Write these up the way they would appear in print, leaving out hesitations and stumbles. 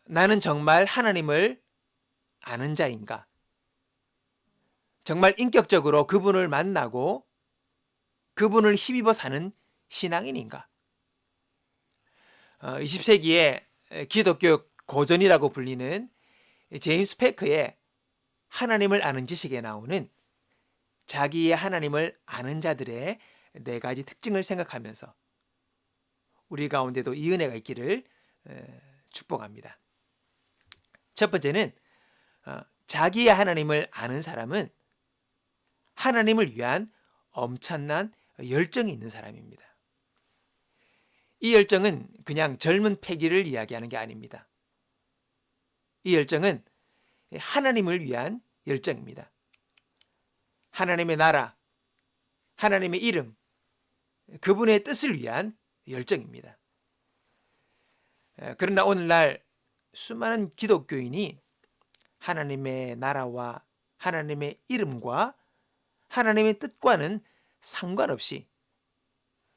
나는 정말 하나님을 아는 자인가? 정말 인격적으로 그분을 만나고 그분을 힘입어 사는 신앙인인가? 20세기의 기독교 고전이라고 불리는 제임스 패크의 하나님을 아는 지식에 나오는 자기의 하나님을 아는 자들의 4가지 특징을 생각하면서 우리 가운데도 이 은혜가 있기를 축복합니다. 첫 번째는 자기의 하나님을 아는 사람은 하나님을 위한 엄청난 열정이 있는 사람입니다. 이 열정은 그냥 젊은 패기를 이야기하는 게 아닙니다. 이 열정은 하나님을 위한 열정입니다. 하나님의 나라, 하나님의 이름, 그분의 뜻을 위한 열정입니다. 그러나 오늘날 수많은 기독교인이 하나님의 나라와 하나님의 이름과 하나님의 뜻과는 상관없이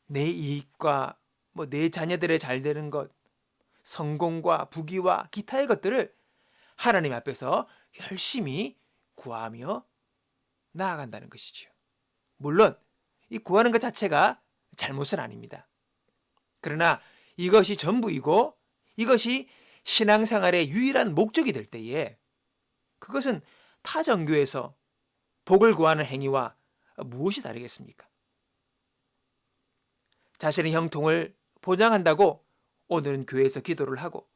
내 이익과 내 자녀들의 잘 되는 것, 성공과 부귀와 기타의 것들을 하나님 앞에서 열심히 구하며 나아간다는 것이죠. 물론 이 구하는 것 자체가 잘못은 아닙니다. 그러나 이것이 전부이고 이것이 신앙생활의 유일한 목적이 될 때에 그것은 타 종교에서 복을 구하는 행위와 무엇이 다르겠습니까? 자신의 형통을 보장한다고 오늘은 교회에서 기도를 하고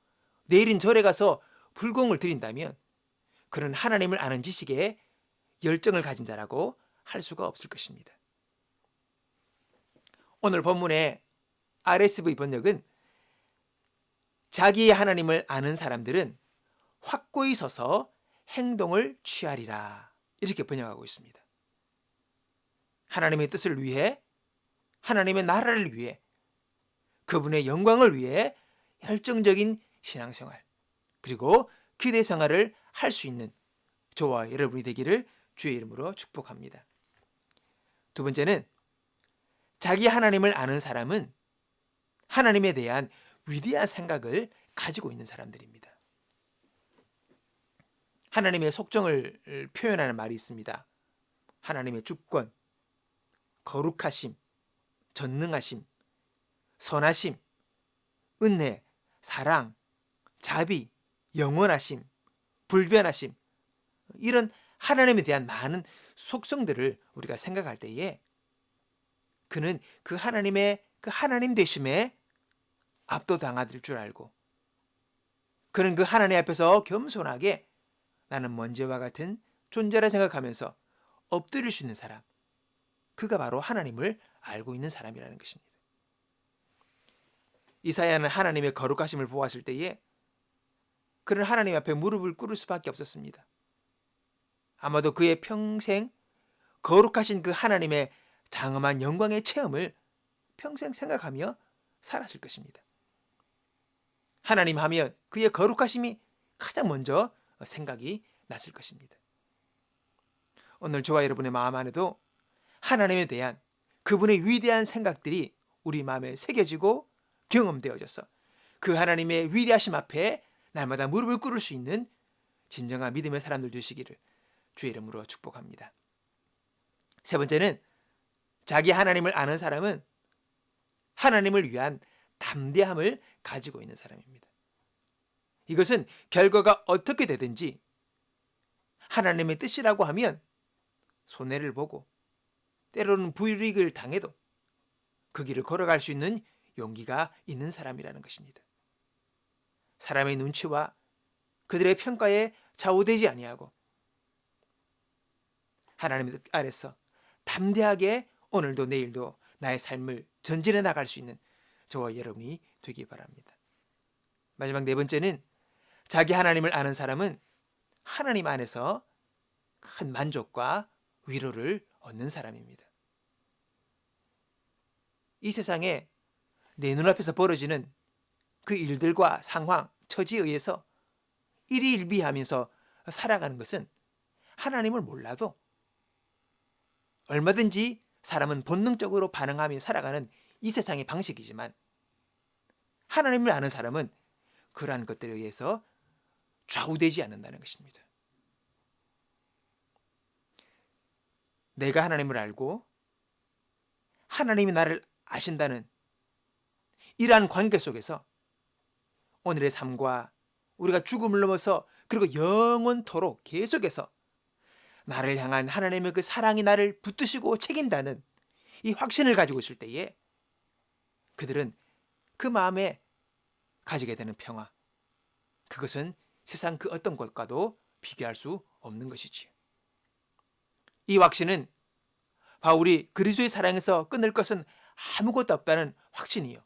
내일은 절에 가서 불공을 드린다면 그는 하나님을 아는 지식에 열정을 가진 자라고 할 수가 없을 것입니다. 오늘 본문의 RSV 번역은 자기의 하나님을 아는 사람들은 확고히 서서 행동을 취하리라 이렇게 번역하고 있습니다. 하나님의 뜻을 위해, 하나님의 나라를 위해, 그분의 영광을 위해 열정적인 신앙생활 그리고 기대 생활을 할 수 있는 저와 여러분이 되기를 주의 이름으로 축복합니다. 두 번째는 자기 하나님을 아는 사람은 하나님에 대한 위대한 생각을 가지고 있는 사람들입니다. 하나님의 속정을 표현하는 말이 있습니다. 하나님의 주권, 거룩하심, 전능하심, 선하심, 은혜, 사랑, 자비, 영원하심, 불변하심 이런 하나님에 대한 많은 속성들을 우리가 생각할 때에 그는 그 하나님의 그 하나님 되심에 압도당할 줄 알고 그는 그 하나님 앞에서 겸손하게 나는 먼지와 같은 존재라 생각하면서 엎드릴 수 있는 사람 그가 바로 하나님을 알고 있는 사람이라는 것입니다. 이사야는 하나님의 거룩하심을 보았을 때에 그는 하나님 앞에 무릎을 꿇을 수밖에 없었습니다. 아마도 그의 평생 거룩하신 그 하나님의 장엄한 영광의 체험을 평생 생각하며 살았을 것입니다. 하나님 하면 그의 거룩하심이 가장 먼저 생각이 났을 것입니다. 오늘 저와 여러분의 마음 안에도 하나님에 대한 그분의 위대한 생각들이 우리 마음에 새겨지고 경험되어져서 그 하나님의 위대하심 앞에 날마다 무릎을 꿇을 수 있는 진정한 믿음의 사람들 되시기를 주의 이름으로 축복합니다. 세 번째는 자기 하나님을 아는 사람은 하나님을 위한 담대함을 가지고 있는 사람입니다. 이것은 결과가 어떻게 되든지 하나님의 뜻이라고 하면 손해를 보고 때로는 불이익을 당해도 그 길을 걸어갈 수 있는 용기가 있는 사람이라는 것입니다. 사람의 눈치와 그들의 평가에 좌우되지 아니하고 하나님의 뜻 아래서 담대하게 오늘도 내일도 나의 삶을 전진해 나갈 수 있는 저와 여러분이 되기 바랍니다. 마지막 네 번째는 자기 하나님을 아는 사람은 하나님 안에서 큰 만족과 위로를 얻는 사람입니다. 이 세상에 내 눈앞에서 벌어지는 그 일들과 상황, 처지에 의해서 일희일비하면서 살아가는 것은 하나님을 몰라도 얼마든지 사람은 본능적으로 반응하며 살아가는 이 세상의 방식이지만 하나님을 아는 사람은 그러한 것들에 의해서 좌우되지 않는다는 것입니다. 내가 하나님을 알고 하나님이 나를 아신다는 이러한 관계 속에서 오늘의 삶과 우리가 죽음을 넘어서 그리고 영원토록 계속해서 나를 향한 하나님의 그 사랑이 나를 붙드시고 책임다는 이 확신을 가지고 있을 때에 그들은 그 마음에 가지게 되는 평화, 그것은 세상 그 어떤 것과도 비교할 수 없는 것이지요. 이 확신은 바울이 그리스도의 사랑에서 끊을 것은 아무것도 없다는 확신이요.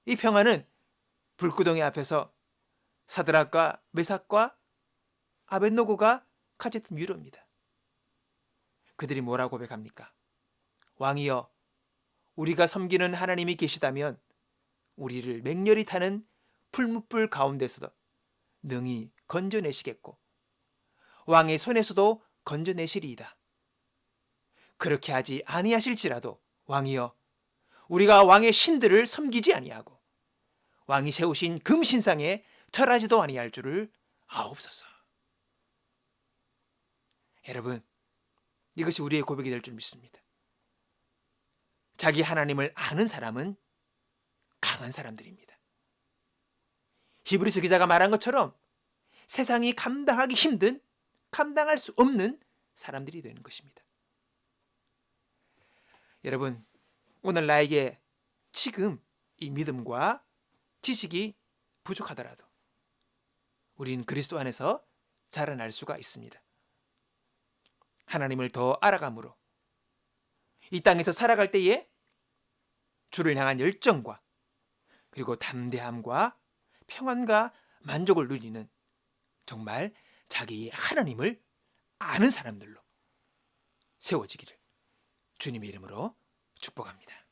이 평화는 불구덩이 앞에서 사드락과 메삭과 아벳노고가 가졌던 위로입니다. 그들이 뭐라고 고백합니까? 왕이여, 우리가 섬기는 하나님이 계시다면 우리를 맹렬히 타는 풀무불 가운데서도 능히 건져내시겠고 왕의 손에서도 건져내시리이다. 그렇게 하지 아니하실지라도 왕이여, 우리가 왕의 신들을 섬기지 아니하고 왕이 세우신 금신상에 절하지도 아니할 줄을 아옵소서. 여러분, 이것이 우리의 고백이 될 줄 믿습니다. 자기 하나님을 아는 사람은 강한 사람들입니다. 히브리서 기자가 말한 것처럼 세상이 감당하기 힘든, 감당할 수 없는 사람들이 되는 것입니다. 여러분, 오늘 나에게 지금 이 믿음과 지식이 부족하더라도 우린 그리스도 안에서 자라날 수가 있습니다. 하나님을 더 알아감으로 이 땅에서 살아갈 때에 주를 향한 열정과 그리고 담대함과 평안과 만족을 누리는 정말 자기의 하나님을 아는 사람들로 세워지기를 주님의 이름으로 축복합니다.